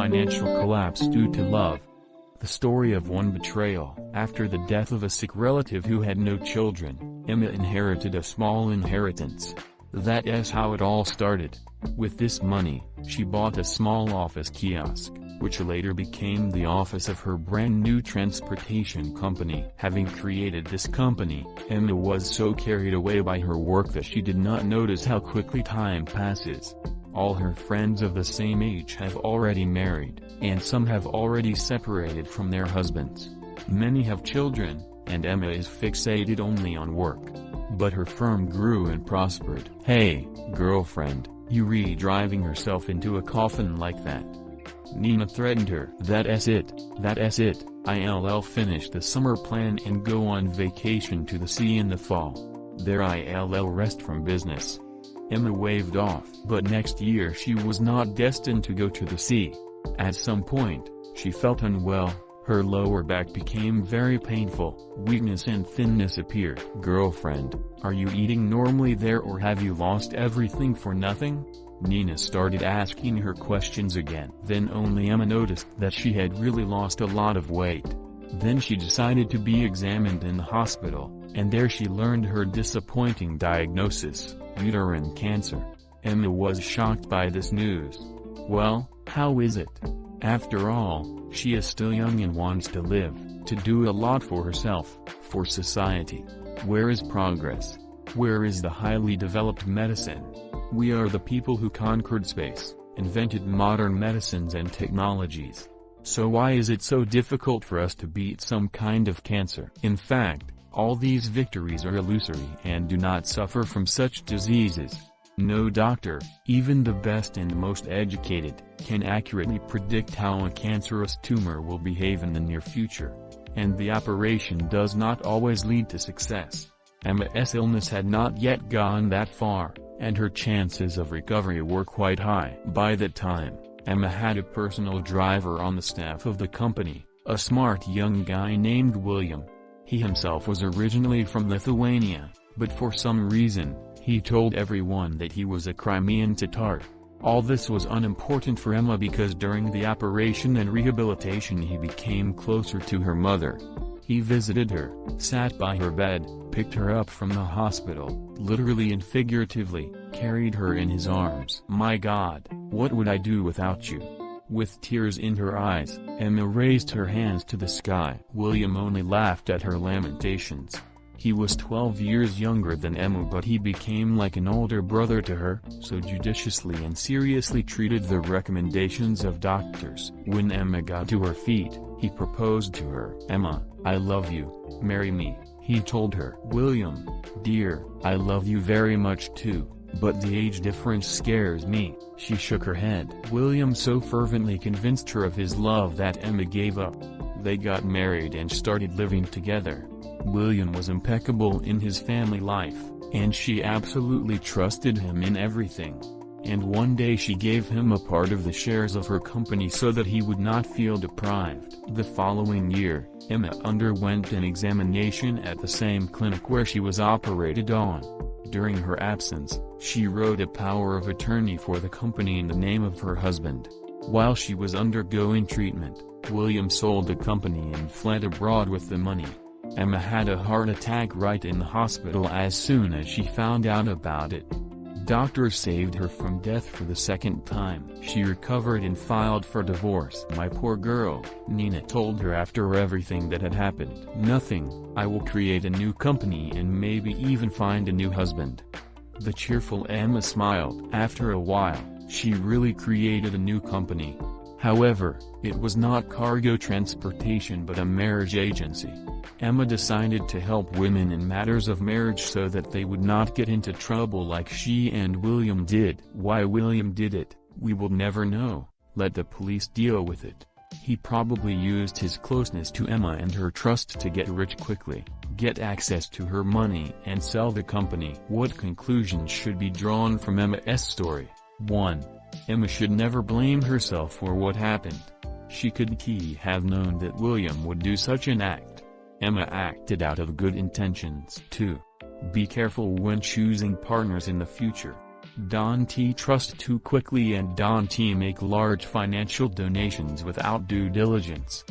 financial collapse due to love. The story of one betrayal. After the death of a sick relative who had no children, Emma inherited a small inheritance. That's how it all started. With this money, she bought a small office kiosk, which later became the office of her brand new transportation company. Having created this company, Emma was so carried away by her work that she did not notice how quickly time passes. All her friends of the same age have already married, and some have already separated from their husbands. Many have children, and Emma is fixated only on work. But her firm grew and prospered. "Hey, girlfriend, you driving herself into a coffin like that?" Nina threatened her. That's it, I'll finish the summer plan and go on vacation to the sea in the fall. There I'll rest from business. Emma waved off. But next year she was not destined to go to the sea. At some point, she felt unwell, her lower back became very painful, weakness and thinness appeared. "Girlfriend, are you eating normally there or have you lost everything for nothing?" Nina started asking her questions again. Then only Emma noticed that she had really lost a lot of weight. Then she decided to be examined in the hospital, and there she learned her disappointing diagnosis, uterine cancer. Emma was shocked by this news. Well, how is it? After all, she is still young and wants to live, to do a lot for herself, for society. Where is progress? Where is the highly developed medicine? We are the people who conquered space, invented modern medicines and technologies. So why is it so difficult for us to beat some kind of cancer? In fact, all these victories are illusory and do not suffer from such diseases. No doctor, even the best and most educated, can accurately predict how a cancerous tumor will behave in the near future. And the operation does not always lead to success. Emma's illness had not yet gone that far, and her chances of recovery were quite high. By that time, Emma had a personal driver on the staff of the company, a smart young guy named William. He himself was originally from Lithuania, but for some reason, he told everyone that he was a Crimean Tatar. All this was unimportant for Emma because during the operation and rehabilitation he became closer to her mother. He visited her, sat by her bed, picked her up from the hospital, literally and figuratively, carried her in his arms. "My God, what would I do without you?" With tears in her eyes, Emma raised her hands to the sky. William only laughed at her lamentations. He was 12 years younger than Emma, but he became like an older brother to her, so judiciously and seriously treated the recommendations of doctors. When Emma got to her feet, he proposed to her. "Emma, I love you, marry me," he told her. "William, dear, I love you very much too, but the age difference scares me." She shook her head. William so fervently convinced her of his love that Emma gave up. They got married and started living together. William was impeccable in his family life, and she absolutely trusted him in everything. And one day she gave him a part of the shares of her company so that he would not feel deprived. The following year, Emma underwent an examination at the same clinic where she was operated on. During her absence, she wrote a power of attorney for the company in the name of her husband. While she was undergoing treatment, William sold the company and fled abroad with the money. Emma had a heart attack right in the hospital as soon as she found out about it. Doctors saved her from death for the second time. She recovered and filed for divorce. "My poor girl," Nina told her after everything that had happened. "Nothing, I will create a new company and maybe even find a new husband." The cheerful Emma smiled. After a while, she really created a new company. However, it was not cargo transportation but a marriage agency. Emma decided to help women in matters of marriage so that they would not get into trouble like she and William did. Why William did it, we will never know. Let the police deal with it. He probably used his closeness to Emma and her trust to get rich quickly, get access to her money and sell the company. What conclusions should be drawn from Emma's story? 1. Emma should never blame herself for what happened. She couldn't have known that William would do such an act. Emma acted out of good intentions. 2. Be careful when choosing partners in the future. Don T trust too quickly and Don T make large financial donations without due diligence.